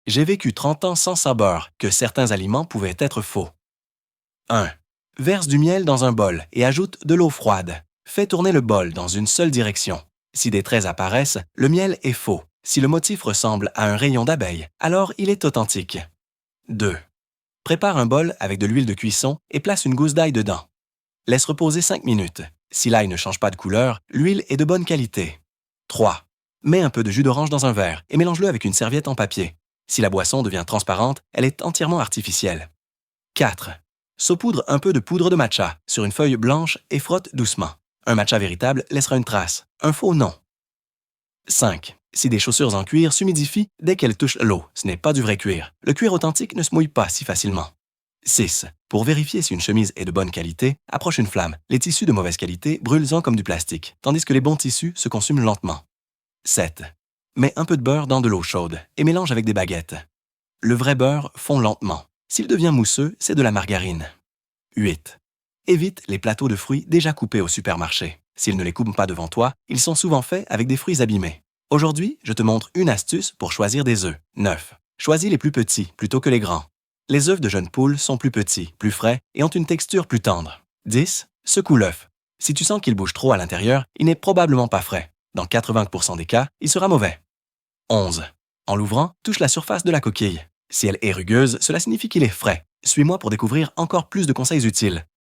J'ai vécu 30 ans sans savoir que certains aliments pouvaient être faux. 1. Verse du miel dans un bol et ajoute de l'eau froide. Fais tourner le bol dans une seule direction. Si des traits apparaissent, le miel est faux. Si le motif ressemble à un rayon d'abeille, alors il est authentique. 2. Prépare un bol avec de l'huile de cuisson et place une gousse d'ail dedans. Laisse reposer 5 minutes. Si l'ail ne change pas de couleur, l'huile est de bonne qualité. 3. Mets un peu de jus d'orange dans un verre et mélange-le avec une serviette en papier. Si la boisson devient transparente, elle est entièrement artificielle. 4. Saupoudre un peu de poudre de matcha sur une feuille blanche et frotte doucement. Un matcha véritable laissera une trace, un faux non. 5. Si des chaussures en cuir s'humidifient dès qu'elles touchent l'eau, ce n'est pas du vrai cuir. Le cuir authentique ne se mouille pas si facilement. 6. Pour vérifier si une chemise est de bonne qualité, approche une flamme. Les tissus de mauvaise qualité brûlent-en comme du plastique, tandis que les bons tissus se consument lentement. 7. Mets un peu de beurre dans de l'eau chaude et mélange avec des baguettes. Le vrai beurre fond lentement. S'il devient mousseux, c'est de la margarine. 8. Évite les plateaux de fruits déjà coupés au supermarché. S'ils ne les coupent pas devant toi, ils sont souvent faits avec des fruits abîmés. Aujourd'hui, je te montre une astuce pour choisir des œufs. 9. Choisis les plus petits plutôt que les grands. Les œufs de jeunes poules sont plus petits, plus frais et ont une texture plus tendre. 10. Secoue l'œuf. Si tu sens qu'il bouge trop à l'intérieur, il n'est probablement pas frais. Dans 80% des cas, il sera mauvais. 11. En l'ouvrant, touche la surface de la coquille. Si elle est rugueuse, cela signifie qu'il est frais. Suis-moi pour découvrir encore plus de conseils utiles.